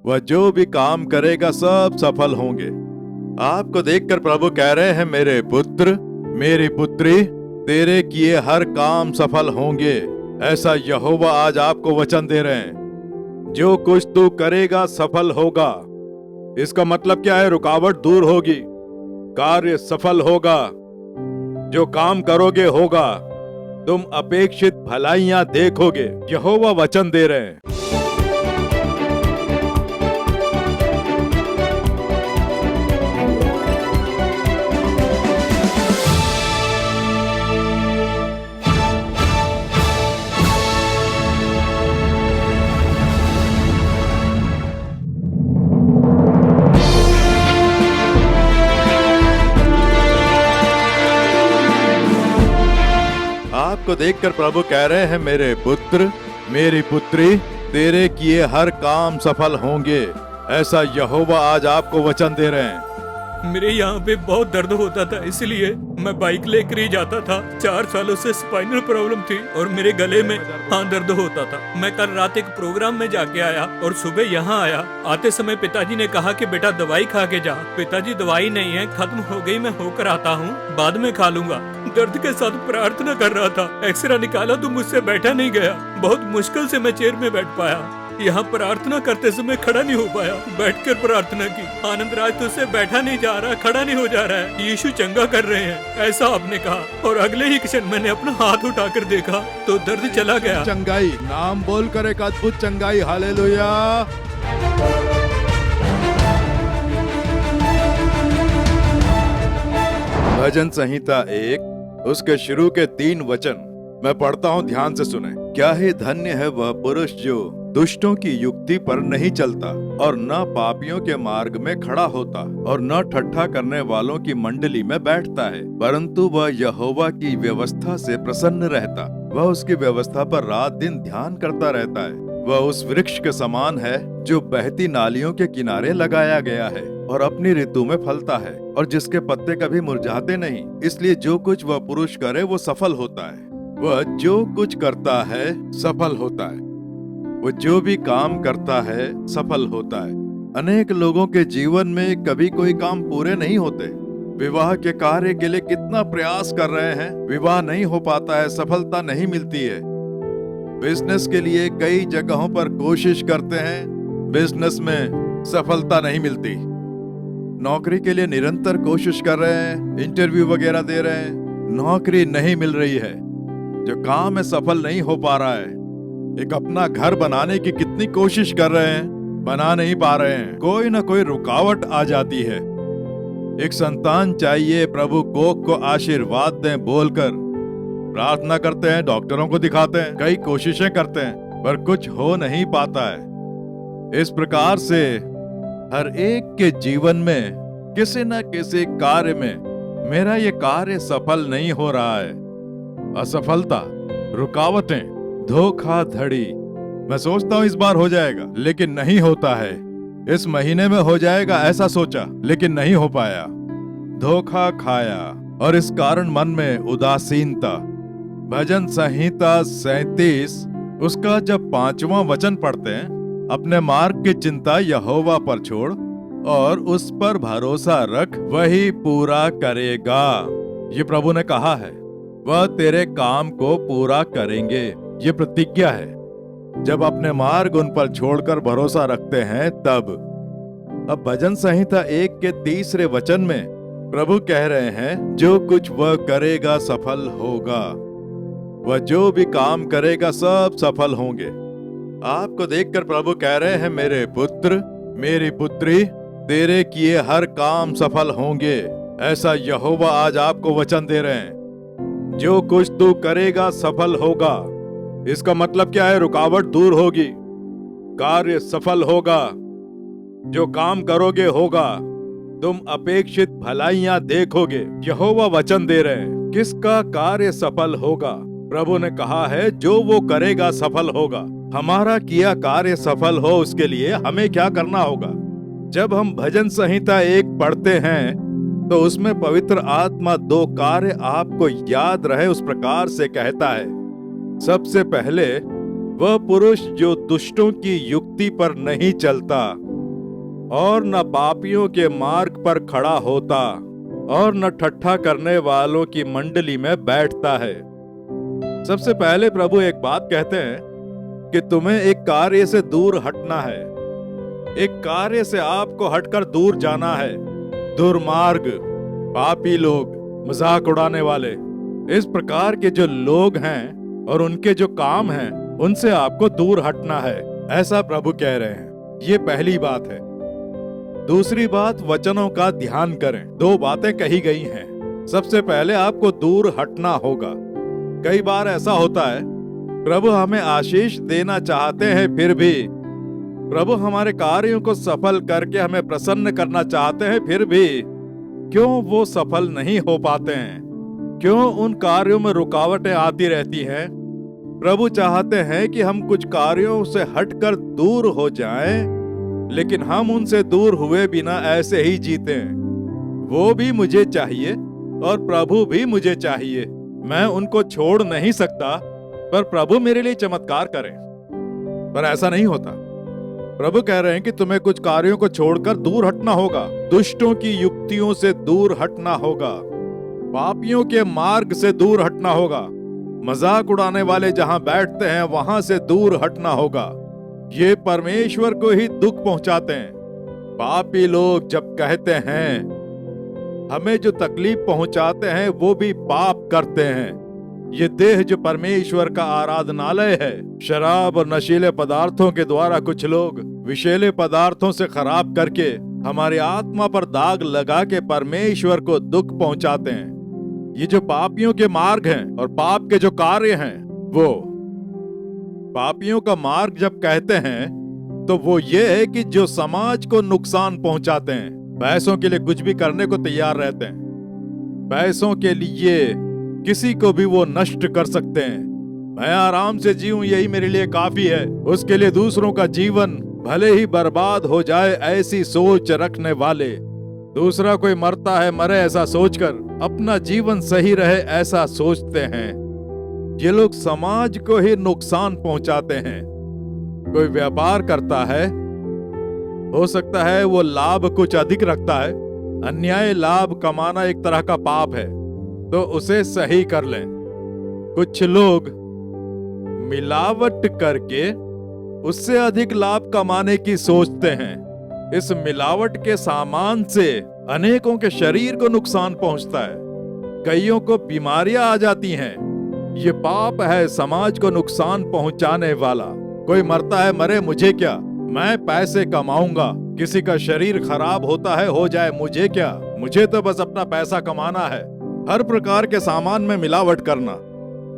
वह जो भी काम करेगा सब सफल होंगे। आपको देखकर प्रभु कह रहे हैं, मेरे पुत्र, मेरी पुत्री, तेरे किए हर काम सफल होंगे। ऐसा यहोवा आज आपको वचन दे रहे हैं। जो कुछ तू करेगा सफल होगा। इसका मतलब क्या है? रुकावट दूर होगी, कार्य सफल होगा, जो काम करोगे होगा, तुम अपेक्षित भलाइयां देखोगे। यहोवा वचन दे रहे हैं। आपको देखकर प्रभु कह रहे हैं, मेरे पुत्र, मेरी पुत्री, तेरे किए हर काम सफल होंगे। ऐसा यहोवा आज आपको वचन दे रहे हैं। मेरे यहाँ पे बहुत दर्द होता था, इसलिए मैं बाइक लेकर ही जाता था। 4 सालों से स्पाइनल प्रॉब्लम थी और मेरे गले में दर्द होता था। मैं कल रात एक प्रोग्राम में जाके आया और सुबह यहाँ आया। आते समय पिताजी ने कहा कि बेटा दवाई खा के जा। पिताजी, दवाई नहीं है, खत्म हो गई, मैं होकर आता हूँ, बाद में खा लूंगा। दर्द के साथ प्रार्थना कर रहा था। एक्सरे निकाला तो मुझसे बैठा नहीं गया। बहुत मुश्किल से मैं चेयर में बैठ पाया। यहाँ प्रार्थना करते समय खड़ा नहीं हो पाया। बैठकर प्रार्थना की, आनंद राज तुझसे बैठा नहीं जा रहा, खड़ा नहीं हो जा रहा है, यीशु चंगा कर रहे हैं, ऐसा आपने कहा। और अगले ही क्षण मैंने अपना हाथ उठाकर देखा तो दर्द चला गया। चंगाई, नाम बोलकर एक अद्भुत चंगाई। हालेलुया। भजन संहिता 1 उसके शुरू के 3 वचन मैं पढ़ता हूँ, ध्यान से सुने। क्या ही धन्य है वह पुरुष जो दुष्टों की युक्ति पर नहीं चलता और न पापियों के मार्ग में खड़ा होता और न ठट्ठा करने वालों की मंडली में बैठता है, परंतु वह यहोवा की व्यवस्था से प्रसन्न रहता। वह उसकी व्यवस्था पर रात दिन ध्यान करता रहता है। वह उस वृक्ष के समान है जो बहती नालियों के किनारे लगाया गया है और अपनी ऋतु में फलता है और जिसके पत्ते कभी मुरझाते नहीं। इसलिए जो कुछ वह पुरुष करे वो सफल होता है। वह जो कुछ करता है सफल होता है। वो जो भी काम करता है सफल होता है। अनेक लोगों के जीवन में कभी कोई काम पूरे नहीं होते। विवाह के कार्य के लिए कितना प्रयास कर रहे हैं, विवाह नहीं हो पाता है, सफलता नहीं मिलती है। बिजनेस के लिए कई जगहों पर कोशिश करते हैं, बिजनेस में सफलता नहीं मिलती। नौकरी के लिए निरंतर कोशिश कर रहे हैं, इंटरव्यू वगैरह दे रहे हैं, नौकरी नहीं मिल रही है। जो काम है सफल नहीं हो पा रहा है। एक अपना घर बनाने की कितनी कोशिश कर रहे हैं, बना नहीं पा रहे हैं, कोई ना कोई रुकावट आ जाती है। एक संतान चाहिए, प्रभु कोख को आशीर्वाद दें बोलकर प्रार्थना करते हैं, डॉक्टरों को दिखाते हैं, कई कोशिशें करते हैं, पर कुछ हो नहीं पाता है। इस प्रकार से हर एक के जीवन में किसी न किसी कार्य में मेरा ये कार्य सफल नहीं हो रहा है। असफलता, रुकावटें, धोखाधड़ी। मैं सोचता हूँ इस बार हो जाएगा, लेकिन नहीं होता है। इस महीने में हो जाएगा ऐसा सोचा, लेकिन नहीं हो पाया। धोखा खाया और इस कारण मन में उदासीनता। भजन संहिता 37 उसका जब 5वां वचन पढ़ते हैं, अपने मार्ग की चिंता यहोवा पर छोड़ और उस पर भरोसा रख, वही पूरा करेगा। ये प्रभु ने कहा है, वह तेरे काम को पूरा करेंगे। ये प्रतिज्ञा है। जब अपने मार्ग उन पर छोड़कर भरोसा रखते हैं तब। अब भजन संहिता 1 के 3 वचन में प्रभु कह रहे हैं, जो कुछ वह करेगा सफल होगा। वह जो भी काम करेगा सब सफल होंगे। आपको देखकर प्रभु कह रहे हैं, मेरे पुत्र, मेरी पुत्री, तेरे किए हर काम सफल होंगे। ऐसा यहोवा आज आपको वचन दे रहे हैं। जो कुछ तू करेगा सफल होगा। इसका मतलब क्या है? रुकावट दूर होगी, कार्य सफल होगा, जो काम करोगे होगा, तुम अपेक्षित भलाइयां देखोगे। यहोवा वचन दे रहे हैं। किसका कार्य सफल होगा? प्रभु ने कहा है, जो वो करेगा सफल होगा। हमारा किया कार्य सफल हो, उसके लिए हमें क्या करना होगा? जब हम भजन संहिता 1 पढ़ते हैं तो उसमें पवित्र आत्मा 2 कार्य आपको याद रहे उस प्रकार से कहता है। सबसे पहले, वह पुरुष जो दुष्टों की युक्ति पर नहीं चलता और न पापियों के मार्ग पर खड़ा होता और न ठट्ठा करने वालों की मंडली में बैठता है। सबसे पहले प्रभु एक बात कहते हैं कि तुम्हें एक कार्य से दूर हटना है। एक कार्य से आपको हटकर दूर जाना है। दुर्मार्ग, पापी लोग, मजाक उड़ाने वाले, इस प्रकार के जो लोग हैं और उनके जो काम हैं, उनसे आपको दूर हटना है, ऐसा प्रभु कह रहे हैं। ये पहली बात है। दूसरी बात, वचनों का ध्यान करें। दो बातें कही गई हैं। सबसे पहले आपको दूर हटना होगा। कई बार ऐसा होता है, प्रभु हमें आशीष देना चाहते हैं, फिर भी प्रभु हमारे कार्यों को सफल करके हमें प्रसन्न करना चाहते हैं, फिर भी क्यों वो सफल नहीं हो पाते हैं? क्यों उन कार्यों में रुकावटें आती रहती हैं? प्रभु चाहते हैं कि हम कुछ कार्यों से हटकर दूर हो जाएं, लेकिन हम उनसे दूर हुए बिना ऐसे ही जीते हैं। वो भी मुझे चाहिए और प्रभु भी मुझे चाहिए। मैं उनको छोड़ नहीं सकता, पर प्रभु मेरे लिए चमत्कार करें। पर ऐसा नहीं होता। प्रभु कह रहे हैं कि तुम्हें कुछ कार्यों को छोड़कर दूर हटना होगा। दुष्टों की युक्तियों से दूर हटना होगा। पापियों के मार्ग से दूर हटना होगा। मजाक उड़ाने वाले जहां बैठते हैं वहां से दूर हटना होगा। ये परमेश्वर को ही दुख पहुंचाते हैं। पापी लोग जब कहते हैं, हमें जो तकलीफ पहुंचाते हैं वो भी पाप करते हैं। ये देह जो परमेश्वर का आराधनालय है, शराब और नशीले पदार्थों के द्वारा कुछ लोग विषैले पदार्थों से खराब करके हमारी आत्मा पर दाग लगा के परमेश्वर को दुख पहुंचाते हैं। ये जो पापियों के मार्ग हैं और पाप के जो कार्य हैं, वो पापियों का मार्ग जब कहते हैं तो वो ये है कि जो समाज को नुकसान पहुंचाते हैं, पैसों के लिए कुछ भी करने को तैयार रहते हैं। पैसों के लिए किसी को भी वो नष्ट कर सकते हैं। मैं आराम से जीऊं, यही मेरे लिए काफी है। उसके लिए दूसरों का जीवन भले ही बर्बाद हो जाए, ऐसी सोच रखने वाले। दूसरा कोई मरता है, मरे ऐसा सोचकर अपना जीवन सही रहे ऐसा सोचते हैं। ये लोग समाज को ही नुकसान पहुंचाते हैं। कोई व्यापार करता है, हो सकता है वो लाभ कुछ अधिक रखता है। अन्याय लाभ कमाना एक तरह का पाप है, तो उसे सही कर लें। कुछ लोग मिलावट करके उससे अधिक लाभ कमाने की सोचते हैं। इस मिलावट के सामान से अनेकों के शरीर को नुकसान पहुंचता है। कईयों को बीमारियां आ जाती हैं। ये पाप है समाज को नुकसान पहुंचाने वाला। कोई मरता है, मरे मुझे क्या, मैं पैसे कमाऊंगा। किसी का शरीर खराब होता है, हो जाए मुझे क्या, मुझे तो बस अपना पैसा कमाना है। हर प्रकार के सामान में मिलावट करना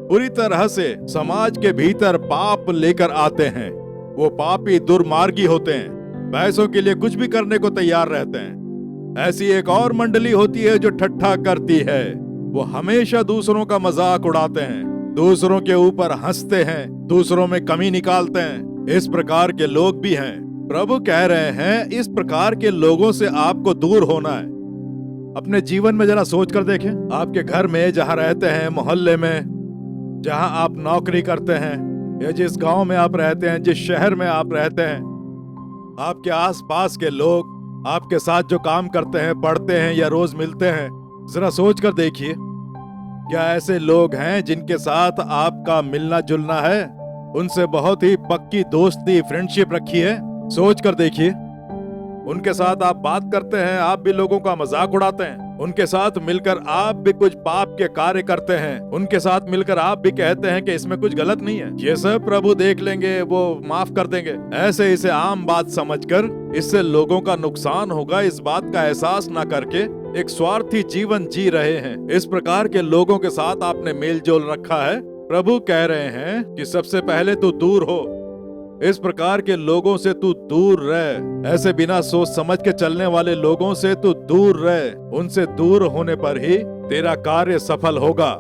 पूरी तरह से समाज के भीतर पाप लेकर आते हैं। वो पापी दुर्मार्गी होते हैं, पैसों के लिए कुछ भी करने को तैयार रहते हैं। ऐसी एक और मंडली होती है जो ठट्ठा करती है। वो हमेशा दूसरों का मजाक उड़ाते हैं, दूसरों के ऊपर हंसते हैं, दूसरों में कमी निकालते हैं। इस प्रकार के लोग भी हैं। प्रभु कह रहे हैं, इस प्रकार के लोगों से आपको दूर होना है। अपने जीवन में जरा सोच कर देखें। आपके घर में जहां रहते हैं, मोहल्ले में जहां आप नौकरी करते हैं, या जिस गांव में आप रहते हैं, जिस शहर में आप रहते हैं, आपके आसपास के लोग आपके साथ जो काम करते हैं, पढ़ते हैं या रोज मिलते हैं, जरा सोच कर देखिए, क्या ऐसे लोग हैं जिनके साथ आपका मिलना जुलना है? उनसे बहुत ही पक्की दोस्ती, फ्रेंडशिप रखी है? सोच कर देखिए। उनके साथ आप बात करते हैं, आप भी लोगों का मजाक उड़ाते हैं। उनके साथ मिलकर आप भी कुछ पाप के कार्य करते हैं। उनके साथ मिलकर आप भी कहते हैं कि इसमें कुछ गलत नहीं है। ये सब प्रभु देख लेंगे, वो माफ कर देंगे। ऐसे इसे आम बात समझकर इससे लोगों का नुकसान होगा, इस बात का एहसास न करके एक स्वार्थी जीवन जी रहे हैं। इस प्रकार के लोगों के साथ आपने मेल जोल रखा है। प्रभु कह रहे हैं कि सबसे पहले तू दूर हो। इस प्रकार के लोगों से तू दूर रह। ऐसे बिना सोच समझ के चलने वाले लोगों से तू दूर रह। उनसे दूर होने पर ही तेरा कार्य सफल होगा,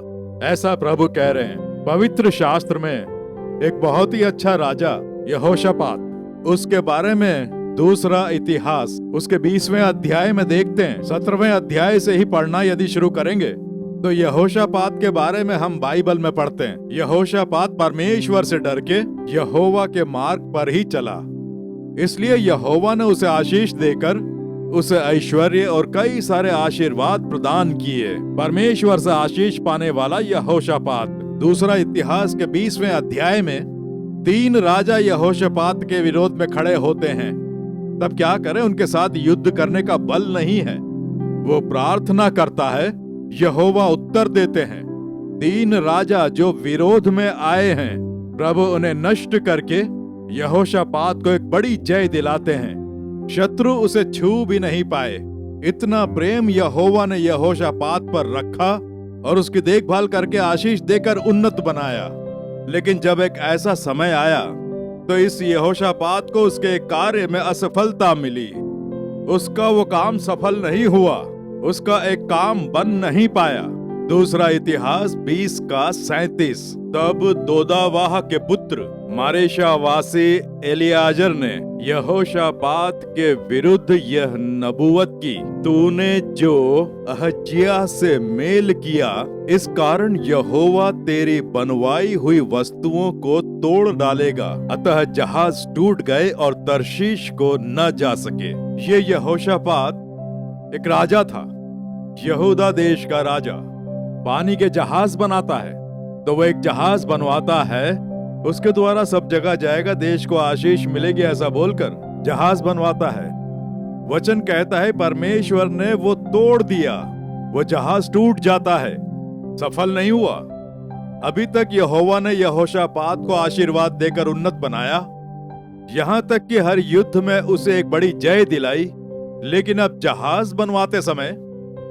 ऐसा प्रभु कह रहे हैं। पवित्र शास्त्र में एक बहुत ही अच्छा राजा यहोशापात, उसके बारे में दूसरा इतिहास उसके 20वें अध्याय में देखते हैं। 17वें अध्याय से ही पढ़ना यदि शुरू करेंगे तो यहोशापात के बारे में हम बाइबल में पढ़ते हैं। यहोशापात परमेश्वर से डर के यहोवा के मार्ग पर ही चला। इसलिए यहोवा ने उसे आशीष देकर उसे ऐश्वर्य और कई सारे आशीर्वाद प्रदान किए। परमेश्वर से आशीष पाने वाला यहोशापात। दूसरा इतिहास के 20वें अध्याय में 3 राजा यहोशापात के विरोध में खड़े होते हैं। तब क्या करें, उनके साथ युद्ध करने का बल नहीं है। वो प्रार्थना करता है, यहोवा उत्तर देते हैं। 3 राजा जो विरोध में आए हैं, प्रभु उन्हें नष्ट करके यहोशापात को एक बड़ी जय दिलाते हैं। शत्रु उसे छू भी नहीं पाए। इतना प्रेम यहोवा ने यहोशापात पर रखा और उसकी देखभाल करके आशीष देकर उन्नत बनाया। लेकिन जब एक ऐसा समय आया तो इस यहोशापात को उसके कार्य में असफलता मिली। उसका वो काम सफल नहीं हुआ, उसका एक काम बन नहीं पाया। दूसरा इतिहास 20 का 37। तब दोदावाह के पुत्र मारेशावासी एलियाजर ने यहोशापात के विरुद्ध यह नबूवत की, तूने जो अहज्याह से मेल किया, इस कारण यहोवा तेरी बनवाई हुई वस्तुओं को तोड़ डालेगा। अतः जहाज टूट गए और तर्शीश को न जा सके। ये यहोशापात एक राजा था, यहूदा देश का राजा। पानी के जहाज बनाता है, तो वो एक जहाज बनवाता है, उसके द्वारा सब जगह जाएगा, देश को आशीष मिलेगी, ऐसा बोलकर जहाज बनवाता है। वचन कहता है परमेश्वर ने वो तोड़ दिया, वो जहाज टूट जाता है, सफल नहीं हुआ। अभी तक यहोवा ने यहोशापात को आशीर्वाद देकर उन्नत बनाया, यहां तक कि हर युद्ध में उसे एक बड़ी जय दिलाई। लेकिन अब जहाज बनवाते समय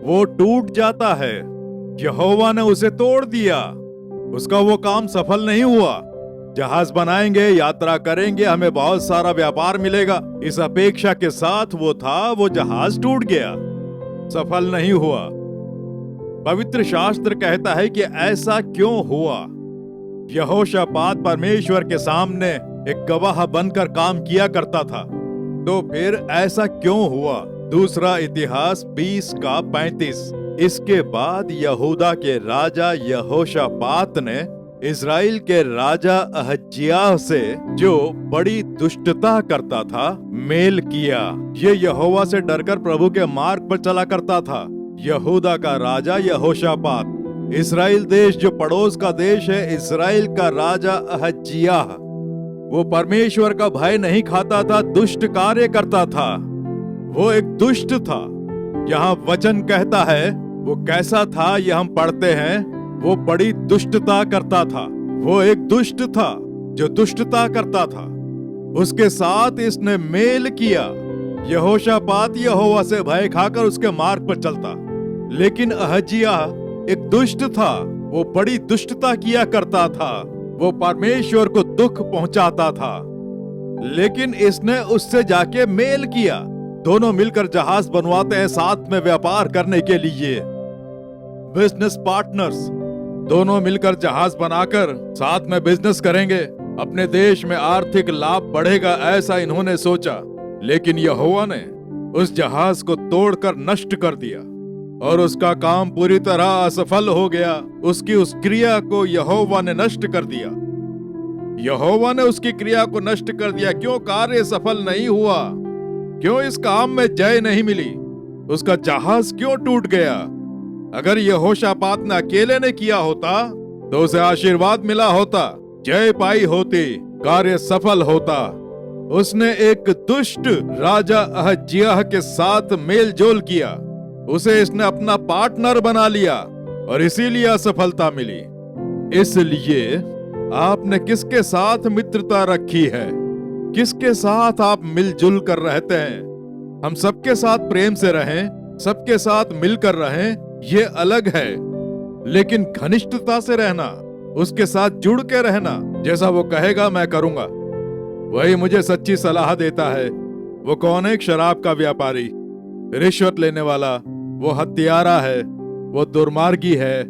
वो टूट जाता है। यहोवा ने उसे तोड़ दिया, उसका वो काम सफल नहीं हुआ। जहाज बनाएंगे, यात्रा करेंगे, हमें बहुत सारा व्यापार मिलेगा, इस अपेक्षा के साथ वो जहाज टूट गया, सफल नहीं हुआ। पवित्र शास्त्र कहता है कि ऐसा क्यों हुआ। यहोशापात परमेश्वर के सामने एक गवाह बनकर काम किया करता था, तो फिर ऐसा क्यों हुआ। दूसरा इतिहास 20 का 35। इसके बाद यहूदा के राजा यहोशापात ने इज़राइल के राजा अहज्याह से, जो बड़ी दुष्टता करता था, मेल किया। ये यहोवा से डरकर प्रभु के मार्ग पर चला करता था। यहूदा का राजा यहोशापात, इज़राइल देश जो पड़ोस का देश है, इज़राइल का राजा अहज्याह, वो परमेश्वर का भय नहीं खाता था, दुष्ट कार्य करता था, वो एक दुष्ट था। यहाँ वचन कहता है वो कैसा था, यह हम पढ़ते हैं, वो बड़ी दुष्टता करता था। वो एक दुष्ट था जो दुष्टता करता था, उसके साथ इसने मेल किया। यहोशापात यहोवा से भय खाकर उसके मार्ग पर चलता, लेकिन अहज्याह एक दुष्ट था, वो बड़ी दुष्टता किया करता था, वो परमेश्वर को दुख पहुंचाता था। लेकिन इसने उससे जाके मेल किया। दोनों मिलकर जहाज बनवाते हैं साथ में व्यापार करने के लिए, बिजनेस पार्टनर्स। दोनों मिलकर जहाज बनाकर साथ में बिजनेस करेंगे, अपने देश में आर्थिक लाभ बढ़ेगा, ऐसा इन्होंने सोचा। लेकिन यहोवा ने उस जहाज को तोड़कर नष्ट कर दिया और उसका काम पूरी तरह असफल हो गया। उसकी उस क्रिया को यहोवा ने नष्ट कर दिया। यहोवा ने उसकी क्रिया को नष्ट कर दिया। क्यों कार्य सफल नहीं हुआ? क्यों इस काम में जय नहीं मिली? उसका जहाज क्यों टूट गया? अगर यहोशापात ने अकेले ने किया होता तो उसे आशीर्वाद मिला होता, जय पाई होती, कार्य सफल होता। उसने एक दुष्ट राजा अहज्याह के साथ मेल जोल किया, उसे इसने अपना पार्टनर बना लिया और इसीलिए असफलता मिली। इसलिए आपने किसके साथ मित्रता रखी है? किसके साथ आप मिलजुल कर रहते हैं? हम सबके साथ प्रेम से रहें, सबके साथ मिलकर रहें, ये अलग है। लेकिन घनिष्ठता से रहना, उसके साथ जुड़ के रहना, जैसा वो कहेगा मैं करूंगा, वही मुझे सच्ची सलाह देता है। वो कौन है? एक शराब का व्यापारी, रिश्वत लेने वाला, वो हत्यारा है, वो दुर्मार्गी है।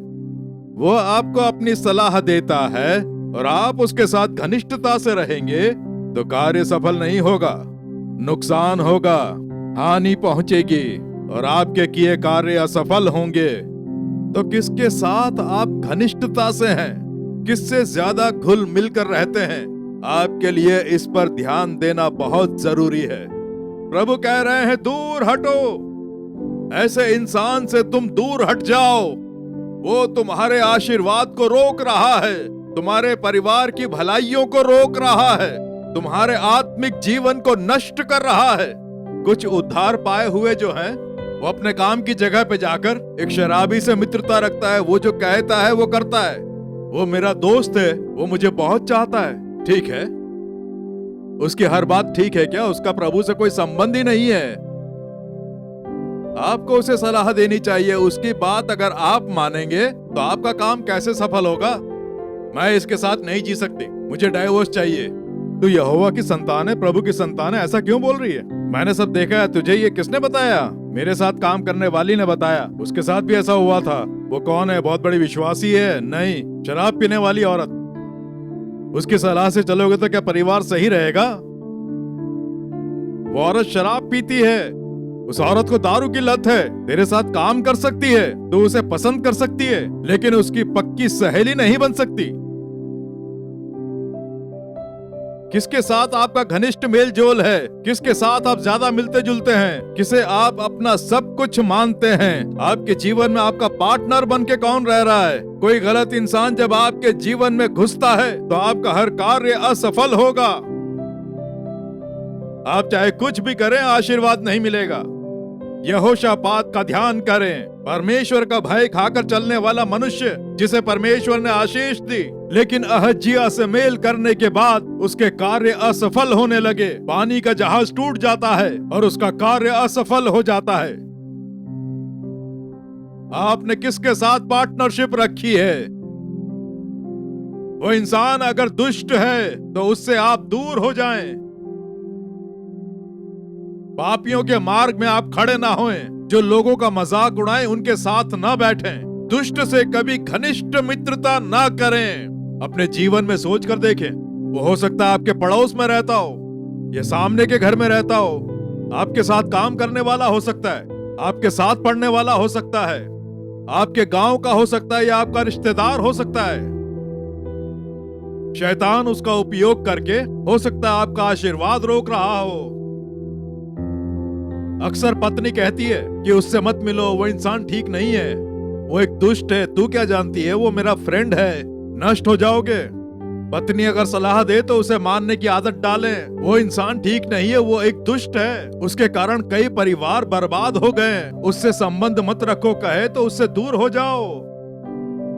वो आपको अपनी सलाह देता है और आप उसके साथ घनिष्ठता से रहेंगे तो कार्य सफल नहीं होगा, नुकसान होगा, हानि पहुंचेगी और आपके किए कार्य असफल होंगे। तो किसके साथ आप घनिष्ठता से हैं? किससे ज्यादा घुल मिलकर रहते हैं? आपके लिए इस पर ध्यान देना बहुत जरूरी है। प्रभु कह रहे हैं दूर हटो, ऐसे इंसान से तुम दूर हट जाओ। वो तुम्हारे आशीर्वाद को रोक रहा है, तुम्हारे परिवार की भलाइयों को रोक रहा है, तुम्हारे आत्मिक जीवन को नष्ट कर रहा है। कुछ उद्धार पाए हुए जो हैं, वो अपने काम की जगह पे जाकर एक शराबी से मित्रता रखता है। वो जो कहता है वो करता है। वो मेरा दोस्त है, वो मुझे बहुत चाहता है। ठीक है, उसकी हर बात ठीक है क्या? उसका प्रभु से कोई संबंध ही नहीं है। आपको उसे सलाह देनी चाहिए। उसकी बात अगर आप मानेंगे तो आपका काम कैसे सफल होगा? मैं इसके साथ नहीं जी सकती, मुझे डाइवोर्स चाहिए। तू यहोवा की संतान है, प्रभु की संतान है, ऐसा क्यों बोल रही है? मैंने सब देखा है। तुझे ये किसने बताया? मेरे साथ काम करने वाली ने बताया। उसके साथ भी ऐसा हुआ था। वो कौन है? बहुत बड़ी विश्वासी है? नहीं, शराब पीने वाली औरत। उसकी सलाह से चलोगे तो क्या परिवार सही रहेगा? वो औरत शराब पीती है, उस औरत को दारू की लत है। तेरे साथ काम कर सकती है, तो उसे पसंद कर सकती है, लेकिन उसकी पक्की सहेली नहीं बन सकती। किसके साथ आपका घनिष्ठ मेल जोल है? किसके साथ आप ज्यादा मिलते जुलते हैं? किसे आप अपना सब कुछ मानते हैं? आपके जीवन में आपका पार्टनर बन के कौन रह रहा है? कोई गलत इंसान जब आपके जीवन में घुसता है तो आपका हर कार्य असफल होगा। आप चाहे कुछ भी करें, आशीर्वाद नहीं मिलेगा। यहोशापात का ध्यान करें। परमेश्वर का भय खाकर चलने वाला मनुष्य जिसे परमेश्वर ने आशीष दी, लेकिन अहज्जिया से मेल करने के बाद उसके कार्य असफल होने लगे। पानी का जहाज टूट जाता है और उसका कार्य असफल हो जाता है। आपने किसके साथ पार्टनरशिप रखी है? वो इंसान अगर दुष्ट है तो उससे आप दूर हो जाएं। पापियों के मार्ग में आप खड़े ना होएं। जो लोगों का मजाक उड़ाएं उनके साथ ना बैठें। दुष्ट से कभी घनिष्ठ मित्रता ना करें। अपने जीवन में सोच कर देखें। वो हो सकता है आपके पड़ोस में रहता हो या सामने के घर में रहता हो, आपके साथ काम करने वाला हो सकता है, आपके साथ पढ़ने वाला हो सकता है, आपके गांव का हो सकता है या आपका रिश्तेदार हो सकता है। शैतान उसका उपयोग करके हो सकता है आपका आशीर्वाद रोक रहा हो। अक्सर पत्नी कहती है कि उससे मत मिलो, वो इंसान ठीक नहीं है, वो एक दुष्ट है। तू क्या जानती है? वो मेरा फ्रेंड है। नष्ट हो जाओगे। पत्नी अगर सलाह दे तो उसे मानने की आदत डालें। वो इंसान ठीक नहीं है, वो एक दुष्ट है। उसके कारण कई परिवार बर्बाद हो गए। उससे संबंध मत रखो कहे तो उससे दूर हो जाओ।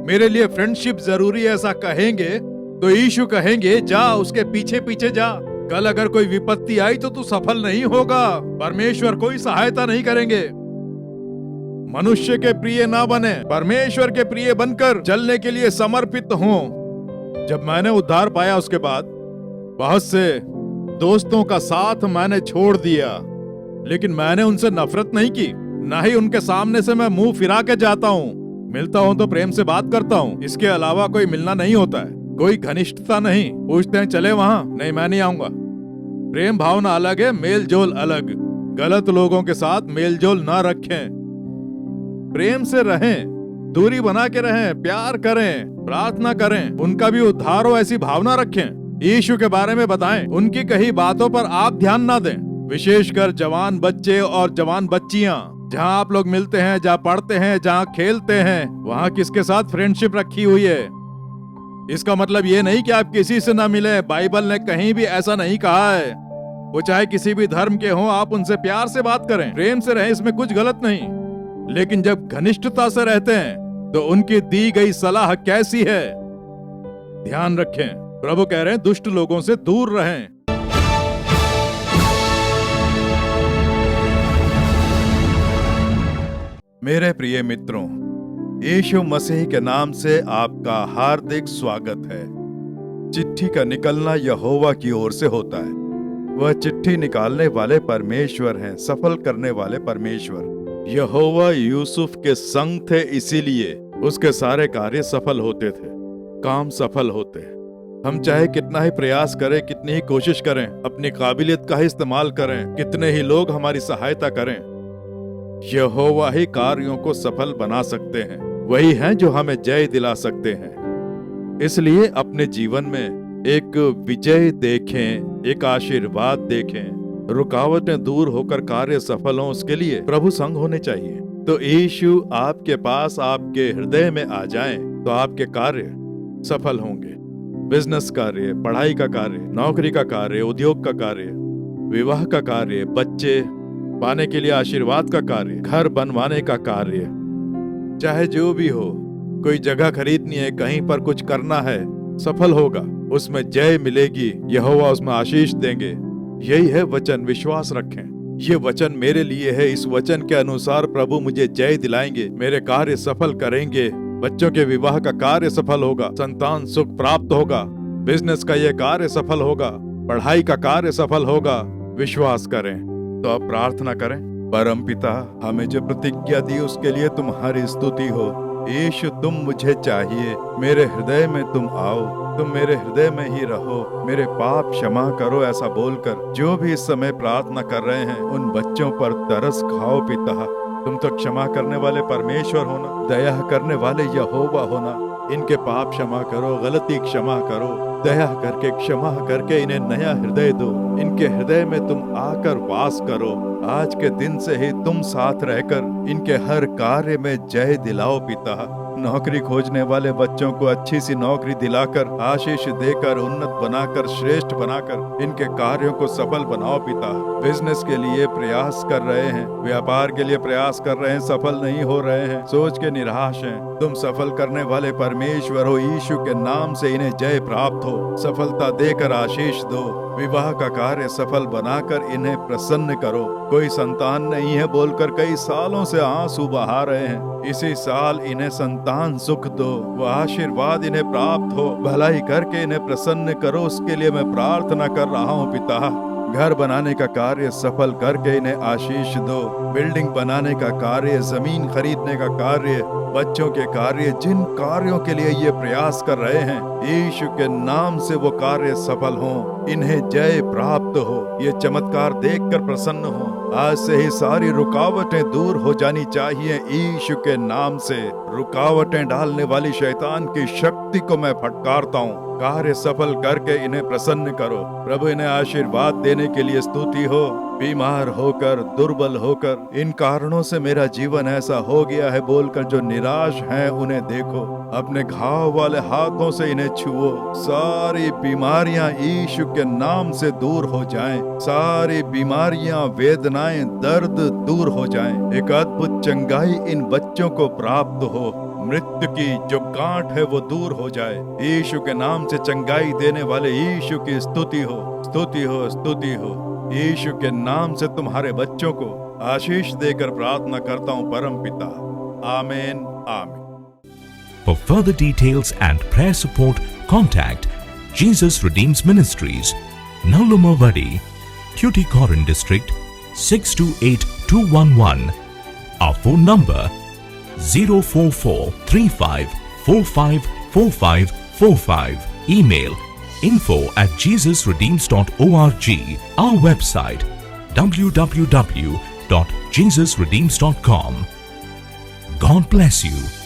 मेरे लिए फ्रेंडशिप जरूरी है ऐसा कहेंगे तो यीशु कहेंगे जा उसके पीछे पीछे जा। कल अगर कोई विपत्ति आई तो तू सफल नहीं होगा। परमेश्वर कोई सहायता नहीं करेंगे। मनुष्य के प्रिय ना बने, परमेश्वर के प्रिय बनकर चलने के लिए समर्पित हो। जब मैंने उद्धार पाया उसके बाद बहुत से दोस्तों का साथ मैंने छोड़ दिया, लेकिन मैंने उनसे नफरत नहीं की। ना ही उनके सामने से मैं मुंह फिरा के जाता हूँ। मिलता हूँ तो प्रेम से बात करता हूँ, इसके अलावा कोई मिलना नहीं होता है। कोई घनिष्ठता नहीं। पूछते हैं चले वहां, नहीं मैं नहीं आऊंगा। प्रेम भावना अलग है, मेल जोल अलग। गलत लोगों के साथ मेल जोल ना रखें। प्रेम से रहें, दूरी बना के रहें, प्यार करें, प्रार्थना करें, उनका भी उद्धार हो ऐसी भावना रखें। यीशु के बारे में बताएं, उनकी कही बातों पर आप ध्यान ना दें। विशेषकर जवान बच्चे और जवान बच्चियां, जहां आप लोग मिलते हैं, जहां पढ़ते हैं, जहां खेलते हैं, वहां किसके साथ फ्रेंडशिप रखी हुई है? इसका मतलब ये नहीं कि आप किसी से ना मिले। बाइबल ने कहीं भी ऐसा नहीं कहा है। वो चाहे किसी भी धर्म के हों, आप उनसे प्यार से बात करें, प्रेम से रहें, इसमें कुछ गलत नहीं। लेकिन जब घनिष्ठता से रहते हैं तो उनकी दी गई सलाह कैसी है, ध्यान रखें। प्रभु कह रहे हैं दुष्ट लोगों से दूर रहें। मेरे प्रिय मित्रों, यीशु मसीह के नाम से आपका हार्दिक स्वागत है। चिट्ठी का निकलना यहोवा की ओर से होता है। वह चिट्ठी निकालने वाले परमेश्वर हैं, सफल करने वाले परमेश्वर। यहोवा यूसुफ के संग थे, इसीलिए उसके सारे कार्य सफल होते थे, काम सफल होते। हम चाहे कितना ही प्रयास करें, कितनी ही कोशिश करें, अपनी काबिलियत का ही इस्तेमाल करें, कितने ही लोग हमारी सहायता करें, यहोवा ही कार्यों को सफल बना सकते हैं। वही हैं जो हमें जय दिला सकते हैं। इसलिए अपने जीवन में एक विजय देखें, एक आशीर्वाद देखें, रुकावटें दूर होकर कार्य सफल हों, उसके लिए प्रभु संग होने चाहिए। तो यीशु आपके पास, आपके हृदय में आ जाएं, तो आपके कार्य सफल होंगे। बिजनेस कार्य, पढ़ाई का कार्य, नौकरी का कार्य, उद्योग का कार्य, विवाह का कार्य, बच्चे पाने के लिए आशीर्वाद का कार्य, घर बनवाने का कार्य, चाहे जो भी हो, कोई जगह खरीदनी है, कहीं पर कुछ करना है, सफल होगा, उसमें जय मिलेगी, यहोवा उसमें आशीष देंगे। यही है वचन, विश्वास रखें। ये वचन मेरे लिए है, इस वचन के अनुसार प्रभु मुझे जय दिलाएंगे, मेरे कार्य सफल करेंगे, बच्चों के विवाह का कार्य सफल होगा, संतान सुख प्राप्त होगा, बिजनेस का ये कार्य सफल होगा, पढ़ाई का कार्य सफल होगा। विश्वास करें। तो अब प्रार्थना करें। परम पिता, हमें जो प्रतिज्ञा दी उसके लिए तुम्हारी स्तुति हो। यीशु, तुम मुझे चाहिए, मेरे हृदय में तुम आओ, तुम मेरे हृदय में ही रहो, मेरे पाप क्षमा करो, ऐसा बोलकर जो भी इस समय प्रार्थना कर रहे हैं उन बच्चों पर तरस खाओ पिता। तुम तो क्षमा करने वाले परमेश्वर हो ना, दया करने वाले यहोवा हो ना। इनके पाप क्षमा करो, गलती क्षमा करो, दया करके क्षमा करके इन्हें नया हृदय दो। इनके हृदय में तुम आकर वास करो। आज के दिन से ही तुम साथ रहकर इनके हर कार्य में जय दिलाओ पिता। नौकरी खोजने वाले बच्चों को अच्छी सी नौकरी दिलाकर, आशीष देकर, उन्नत बनाकर, श्रेष्ठ बनाकर इनके कार्यों को सफल बनाओ पिता। बिजनेस के लिए प्रयास कर रहे हैं, व्यापार के लिए प्रयास कर रहे हैं, सफल नहीं हो रहे हैं, सोच के निराश हैं, तुम सफल करने वाले परमेश्वर हो। यीशु के नाम से इन्हें जय प्राप्त हो, सफलता देकर आशीष दो। विवाह का कार्य सफल बनाकर इन्हें प्रसन्न करो। कोई संतान नहीं है बोलकर कई सालों से आंसू बहा रहे हैं, इसी साल इन्हें संतान सुख दो, वो आशीर्वाद इन्हें प्राप्त हो। भलाई करके इन्हें प्रसन्न करो, उसके लिए मैं प्रार्थना कर रहा हूँ पिता। घर बनाने का कार्य सफल करके इन्हें आशीष दो। बिल्डिंग बनाने का कार्य, जमीन खरीदने का कार्य, बच्चों के कार्य, जिन कार्यों के लिए ये प्रयास कर रहे हैं, यीशु के नाम से वो कार्य सफल हों, इन्हें जय प्राप्त हो। ये चमत्कार देखकर प्रसन्न हो। आज से ही सारी रुकावटें दूर हो जानी चाहिए। यीशु के नाम से रुकावटें डालने वाली शैतान की शक्ति को मैं फटकारता हूँ। कार्य सफल करके इन्हें प्रसन्न करो। प्रभु, इन्हें आशीर्वाद देने के लिए स्तुति हो। बीमार होकर, दुर्बल होकर, इन कारणों से मेरा जीवन ऐसा हो गया है बोलकर जो निराश हैं उन्हें देखो, अपने घाव वाले हाथों से इन्हें छुओ। सारी बीमारियां यीशु के नाम से दूर हो जाएं। सारी बीमारियां, वेदनाएं, दर्द दूर हो जाएं। एक अद्भुत चंगाई इन बच्चों को प्राप्त हो। मृत्यु की जो गांठ है वो दूर हो जाए। यीशु के नाम से चंगाई देने वाले यीशु की स्तुति हो, स्तुति हो, स्तुति हो। यीशु के नाम से तुम्हारे बच्चों को आशीष देकर प्रार्थना करता हूँ परम पिता। आमीन, आमीन। For further details and prayer support, contact Jesus Redeems Ministries, Nallumavadi, Tuticorin District, 628211. Our phone number 04435454545. Email info@jesusredeems.org. Our website www.jesusredeems.com. God bless you.